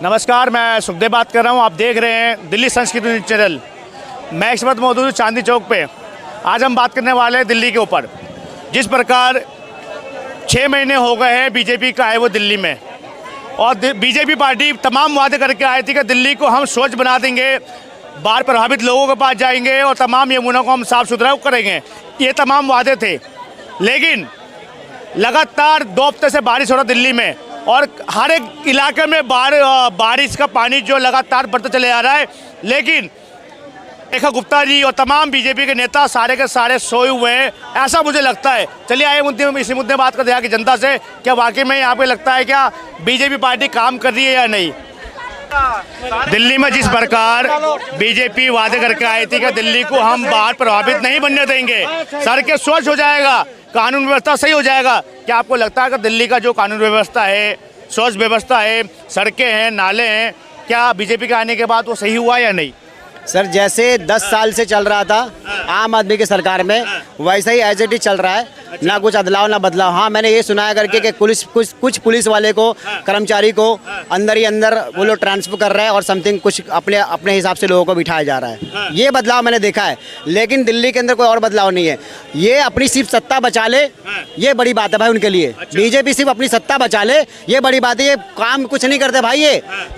नमस्कार, मैं सुखदेव बात कर रहा हूँ। आप देख रहे हैं दिल्ली संस्कृति न्यूज़ चैनल। मैं इस वक्त मौजूद हूँ चांदनी चौक पे। आज हम बात करने वाले हैं दिल्ली के ऊपर। जिस प्रकार 6 महीने हो गए हैं बीजेपी का आए वो दिल्ली में, और बीजेपी पार्टी तमाम वादे करके आई थी कि दिल्ली को हम स्वच्छ बना देंगे, बाढ़ प्रभावित लोगों के पास जाएंगे और तमाम यमुना को हम साफ़ सुथरा करेंगे। ये तमाम वादे थे, लेकिन लगातार 2 हफ्ते से बारिश हो रहा दिल्ली में, और हर एक इलाके में बारिश का पानी जो लगातार बढ़ता चले आ रहा है। लेकिन रेखा गुप्ता जी और तमाम बीजेपी के नेता सारे के सारे सोए हुए हैं, ऐसा मुझे लगता है। चलिए आइए इसी मुद्दे बात करते हैं यहाँ की जनता से, क्या वाकई में यहाँ पे लगता है क्या बीजेपी पार्टी काम कर रही है या नहीं। दिल्ली में जिस प्रकार बीजेपी वादे करके आई थी कि दिल्ली को हम बाढ़ प्रभावित नहीं बनने देंगे, सड़कें स्वच्छ हो जाएगा, कानून व्यवस्था सही हो जाएगा, क्या आपको लगता है कि दिल्ली का जो कानून व्यवस्था है, स्वच्छ व्यवस्था है, सड़कें हैं, नाले हैं, क्या बीजेपी के आने के बाद वो सही हुआ या नहीं? सर, जैसे 10 साल से चल रहा था आम आदमी की सरकार में, वैसा ही एज इट इज चल रहा है। ना कुछ अदलाव ना बदलाव। हाँ, मैंने ये सुना है करके कि कुछ पुलिस वाले को, कर्मचारी को अंदर ही अंदर वो लोग ट्रांसफर कर रहे हैं और समथिंग कुछ अपने हिसाब से लोगों को बिठाया जा रहा है। ये बदलाव मैंने देखा है, लेकिन दिल्ली के अंदर कोई और बदलाव नहीं है। ये अपनी सिर्फ सत्ता बचा ले, ये बड़ी बात है भाई उनके लिए। बीजेपी सिर्फ अपनी सत्ता बचा ले, ये बड़ी बात है। ये काम कुछ नहीं करते भाई।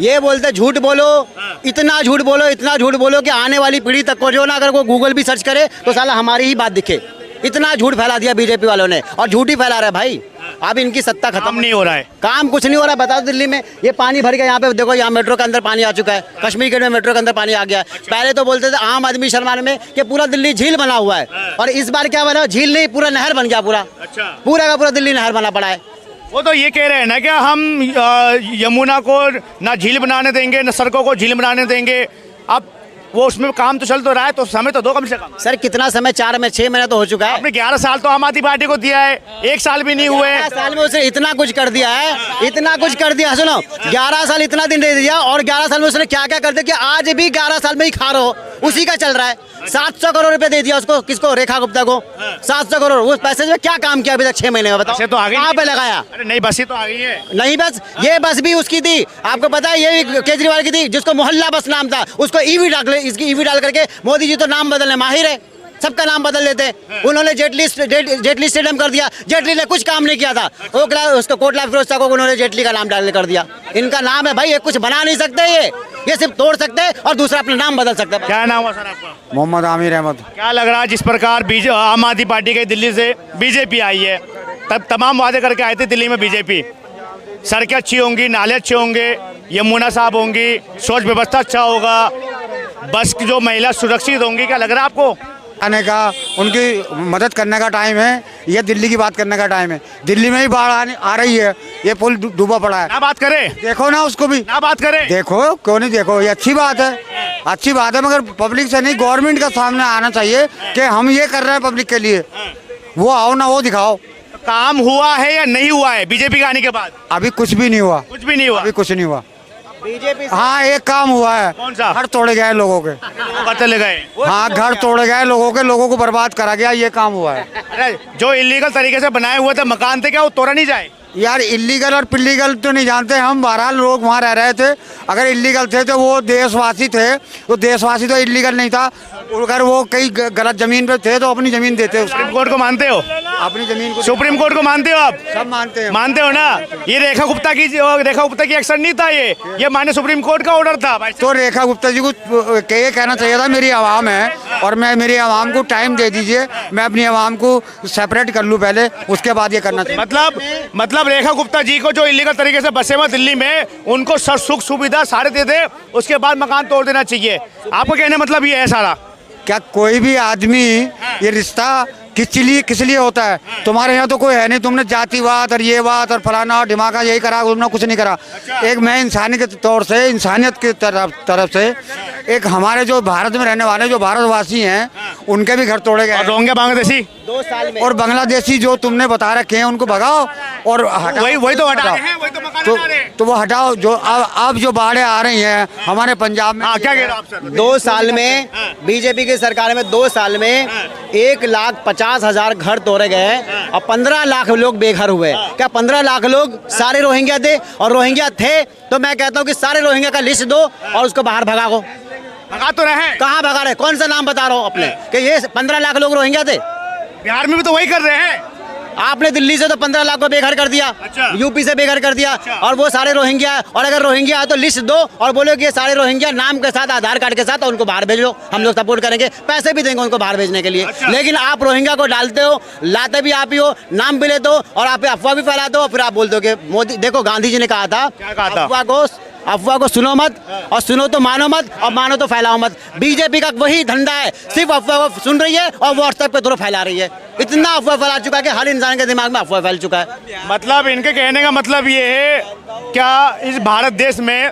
ये बोलते झूठ बोलो, इतना झूठ बोलो, इतना झूठ बोलो कि आने वाली पीढ़ी तक को जो ना, अगर वो गूगल भी सर्च करे तो साला हमारी ही बात दिखे। इतना झूठ फैला दिया बीजेपी वालों ने, और झूठ ही फैला रहे भाई। अब इनकी सत्ता खत्म नहीं हो रहा है, काम कुछ नहीं हो रहा है। बताओ दिल्ली में ये पानी भर गया, यहाँ पे देखो, यहाँ मेट्रो के अंदर पानी आ चुका है, कश्मीर गेट में मेट्रो के अंदर पानी आ गया है। पहले तो बोलते थे आम आदमी शर्मान में कि पूरा दिल्ली झील बना हुआ है, और इस बार क्या बना, झील नहीं पूरा नहर बन गया। पूरा का पूरा दिल्ली नहर बना पड़ा है। वो तो ये कह रहे हैं ना कि हम यमुना को ना झील बनाने देंगे, ना सड़कों को झील बनाने देंगे। अब वो उसमें काम तो चल तो रहा है, तो समय तो दो कम से कम। सर, कितना समय? 6 महीने तो हो चुका है। आपने 11 साल तो आम आदमी पार्टी को दिया है, 1 साल भी नहीं हुए। 11 साल में उसने इतना कुछ कर दिया है, इतना कुछ कर दिया। सुनो, 11 साल इतना दिन दे दिया, और 11 साल में उसने क्या क्या कर दिया कि आज भी 11 साल में ही खा रहो, उसी का चल रहा है। 700 करोड़ रुपए दे दिया उसको, किसको? रेखा गुप्ता को 700 करोड़। उस पैसे में क्या काम किया अभी तक 6 महीने में? बताओ तो आगे कहाँ पे लगाया? अरे नहीं, बस ही तो आ गई है। नहीं बस, ये बस भी उसकी थी, आपको पता है, ये केजरीवाल की थी, जिसको मोहल्ला बस नाम था, उसको ईवी डाल करके मोदी जी तो नाम बदलने माहिर है, सबका नाम बदल लेते हैं। उन्होंने जेटली स्टेडियम कर दिया, जेटली ने कुछ काम नहीं किया था। उसको कोटला फिरोज को उन्होंने जेटली का नाम डाल कर दिया। इनका नाम है भाई, ये कुछ बना नहीं सकते, ये सिर्फ तोड़ सकते हैं और दूसरा अपना नाम बदल सकते हैं। क्या नाम है सर आपका? मोहम्मद आमिर अहमद। क्या लग रहा है जिस प्रकार आम आदमी पार्टी के दिल्ली से बीजेपी आई है, तब तमाम वादे करके आए थे दिल्ली में बीजेपी, सड़कें अच्छी होंगी, नाले अच्छे होंगे, यमुना साफ होंगी, स्वच्छ व्यवस्था अच्छा होगा, बस की जो महिला सुरक्षित होंगी, क्या लग रहा है आपको? आने का, उनकी मदद करने का टाइम है, ये दिल्ली की बात करने का टाइम है। दिल्ली में ही बाढ़ आ रही है, ये पुल डूबा पड़ा है। ना बात करें, देखो ना उसको भी, ना बात करें, देखो क्यों नहीं, देखो ये अच्छी बात है, अच्छी बात है, मगर पब्लिक से नहीं, गवर्नमेंट का सामने आना चाहिए कि हम ये कर रहे हैं पब्लिक के लिए। वो आओ ना, वो दिखाओ काम हुआ है या नहीं हुआ है बीजेपी के आने के बाद? अभी कुछ भी नहीं हुआ, कुछ भी नहीं हुआ, अभी कुछ नहीं हुआ। बीजेपी हाँ, एक काम हुआ है। कौन सा? घर तोड़े गए लोगों के, चले गए। हाँ, घर तोड़े गए लोगों के, लोगों को बर्बाद करा गया, ये काम हुआ है। अरे जो इलीगल तरीके से बनाए हुए थे मकान थे, क्या वो तोड़ा नहीं जाए? यार, इलीगल और पिलीगल तो नहीं जानते हम, बहरहाल लोग वहाँ रह रहे थे। अगर इलीगल थे तो वो देशवासी थे, तो देशवासी तो इलीगल नहीं था। अगर वो कहीं गलत जमीन पे थे तो अपनी जमीन देते। सुप्रीम कोर्ट को मानते हो? अपनी जमीन को सुप्रीम कोर्ट को मानते हो आप? सब मानते हैं, मानते हो ना? ये रेखा गुप्ता की एक्शन नहीं था, ये माने सुप्रीम कोर्ट का ऑर्डर था। तो रेखा गुप्ता जी को ये कहना चाहिए था, मेरी आवाम है और मैं, मेरी आवाम को टाइम दे दीजिए, मैं अपनी आवाम को सेपरेट कर लूँ पहले, उसके बाद ये करना चाहिए। मतलब रेखा गुप्ता जी को जो इलीगल तरीके से बसे हुए दिल्ली में, उनको सुख सुविधा सारे दे दे, उसके बाद मकान तोड़ देना चाहिए। आपको कहने मतलब ये है सारा? क्या कोई भी आदमी, ये रिश्ता किस लिए होता है? तुम्हारे यहाँ तो कोई है नहीं, तुमने जातिवाद और ये बात और फलाना और ढिमाका यही करा, तुमने कुछ नहीं करा। एक मैं इंसानी के तौर से, इंसानियत की तरफ से, एक हमारे जो भारत में रहने वाले जो भारतवासी हैं, उनके भी घर तोड़े और गए। रोहिंग्या बांग्लादेशी 2 साल में। और बांग्लादेशी जो तुमने बता रखे हैं उनको भगाओ और हटाओ। वही तो हटा रहे हैं, वही तो मकान हटा रहे हैं। तो वो हटाओ। जो अब जो बाढ़ें आ रही हैं हमारे पंजाब में। हाँ, क्या कह रहे हो आप सर? 2 साल में बीजेपी की सरकार में 2 साल में 1,50,000 घर तोड़े गए और 15 लाख लोग बेघर हुए। क्या 15 लाख लोग सारे रोहिंग्या थे? और रोहिंग्या थे तो मैं कहता हूँ कि सारे रोहिंग्या का लिस्ट दो और उसको बाहर भगाओ। भगा तो रहे हैं। कहाँ भगा रहे? कौन सा नाम बता रहा हूँ अपने कि ये 15 लाख लोग रोहिंग्या थे? बिहार में भी तो वही कर रहे हैं। आपने दिल्ली से तो 15 लाख को बेघर कर दिया। अच्छा। यूपी से बेघर कर दिया। और वो सारे रोहिंग्या। और अगर रोहिंग्या है तो लिस्ट दो और बोलो कि ये सारे रोहिंग्या नाम के साथ, आधार कार्ड के साथ, और उनको बाहर भेज लो। हम लोग सपोर्ट करेंगे, पैसे भी देंगे उनको बाहर भेजने के लिए। अच्छा। लेकिन आप रोहिंग्या को डालते हो, लाते भी आप ही हो, नाम भी लेते हो और आप अफवाह भी फैलाते हो। फिर आप बोलते हो कि मोदी, देखो गांधी जी ने कहा था, क्या कहा था? अफवाह को सुनो मत और सुनो तो मानो मत और मानो तो फैलाओ मत। बीजेपी का वही धंधा है, सिर्फ अफवाह को सुन रही है और व्हाट्सएप पे थोड़ा फैला रही है। इतना अफवाह फैला चुका है कि हर इंसान के दिमाग में अफवाह फैल चुका है। मतलब इनके कहने का मतलब ये है, क्या इस भारत देश में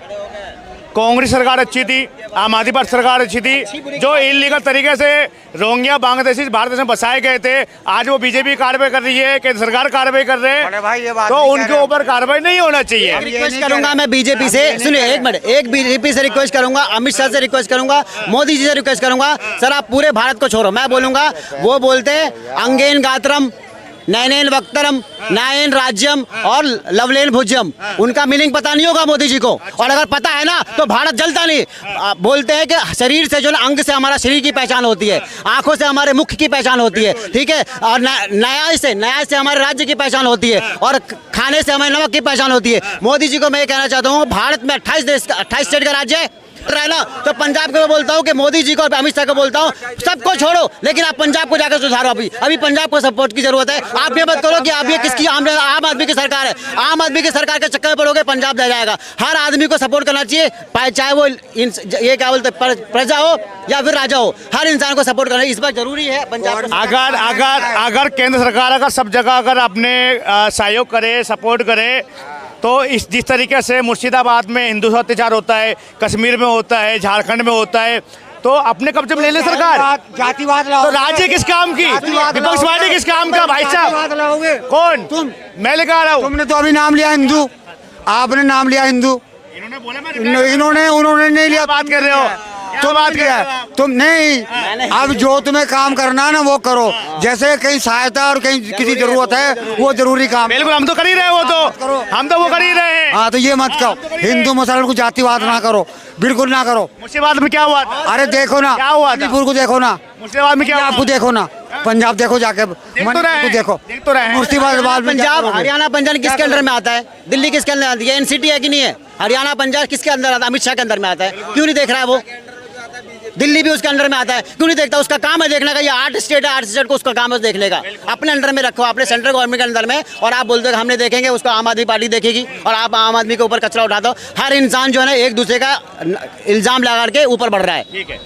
कांग्रेस सरकार अच्छी थी, आम आदमी पार्टी सरकार अच्छी थी? जो इलीगल तरीके से रोहिंग्या बांग्लादेशी भारत देश में बसाए गए थे, आज वो बीजेपी कार्रवाई कर रही है, केंद्र सरकार कार्रवाई कर रहे अरे भाई, ये हैं, बात तो नहीं कह उनके रहे। ऊपर कार्रवाई नहीं होना चाहिए। रिक्वेस्ट करूंगा मैं बीजेपी से, सुनिए एक मिनट, एक बीजेपी से रिक्वेस्ट करूंगा, अमित शाह से रिक्वेस्ट करूंगा, मोदी जी से रिक्वेस्ट करूंगा, सर आप पूरे भारत को छोड़ो। मैं बोलूंगा, वो बोलते हैं अंगेन गात्रम नैनेन वक्तरम नायन राज्यम और लवलेन भुज्यम। उनका मीनिंग पता नहीं होगा मोदी जी को, और अगर पता है ना तो भारत जलता नहीं। बोलते हैं कि शरीर से जो ना, अंग से हमारा शरीर की पहचान होती है, आंखों से हमारे मुख की पहचान होती है, ठीक है, और न्याय से हमारे राज्य की पहचान होती है, और खाने से हमारे नमक की पहचान होती है। मोदी जी को मैं ये कहना चाहता हूँ, भारत में 28 स्टेट का राज्य है ना, तो पंजाब को मैं बोलता हूँ कि मोदी जी को और अमित शाह को बोलता हूँ, सबको छोड़ो लेकिन आप पंजाब को जाकर सुधारो। अभी पंजाब को सपोर्ट की जरूरत है। आप ये मत करो कि आप ये किसकी, आम आदमी की सरकार है, आम आदमी की सरकार के चक्कर में पड़ोगे पंजाब जा जाएगा। हर आदमी को सपोर्ट करना चाहिए, चाहे वो ये क्या बोलते प्रजा हो या फिर राजा हो, हर इंसान को सपोर्ट करना इस बार जरूरी है पंजाब को। अगर केंद्र सरकार अगर सब जगह अगर अपने सहयोग करे, सपोर्ट करे, तो इस जिस तरीके से मुर्शिदाबाद में हिंदू अत्याचार होता है, कश्मीर में होता है, झारखंड में होता है, तो अपने कब्जे में ले ले सरकार। जातिवाद तो राज्य किस काम की, विपक्ष पार्टी किस काम का? भाई साहब लाओगे कौन? तुम। मैं लेकर आ रहा हूँ। तुमने तो अभी नाम लिया हिंदू, आपने नाम लिया हिंदू, इन्होंने बोला, उन्होंने नहीं लिया। बात कर रहे हो, तुम बात किया तुम नहीं। अब जो तुम्हें काम करना है ना वो करो। जैसे कहीं सहायता और कहीं किसी जरूरत है, वो जरूरी काम। बिल्कुल, हम तो कर ही रहे हैं, वो तो हम तो वो कर ही रहे हैं। हाँ, तो ये मत करो, हिंदू मुसलमान को जातिवाद ना करो, बिल्कुल ना करो। मुर्शिदाबाद में क्या हुआ था? अरे देखो ना, क्या हुआ था? मणिपुर को देखो ना, मुर्शिदाबाद में क्या हुआ? आपको देखो ना, पंजाब देखो जाके, मणिपुर को देखो, देख तो रहे हैं। मुर्शिदाबाद में पंजाब हरियाणा पंजाब किसके अंदर में आता है? दिल्ली किसके अंदर आती है? एनसीटी है कि नहीं है? हरियाणा पंजाब किसके अंदर आता है? अमित शाह के अंदर में आता है। क्यों नहीं देख रहा है वो? दिल्ली भी उसके अंडर में आता है, क्यों नहीं देखता? उसका काम है देखने का। ये 8 स्टेट है, 8 स्टेट को उसका काम है देखने का। अपने अंडर में रखो, अपने सेंट्रल गवर्नमेंट के अंदर में, और आप बोलते हो हमने देखेंगे, उसको आम आदमी पार्टी देखेगी, और आप आम आदमी के ऊपर कचरा उठाते हो। हर इंसान जो है ना एक दूसरे का इल्जाम लगा के ऊपर बढ़ रहा है। ठीक है।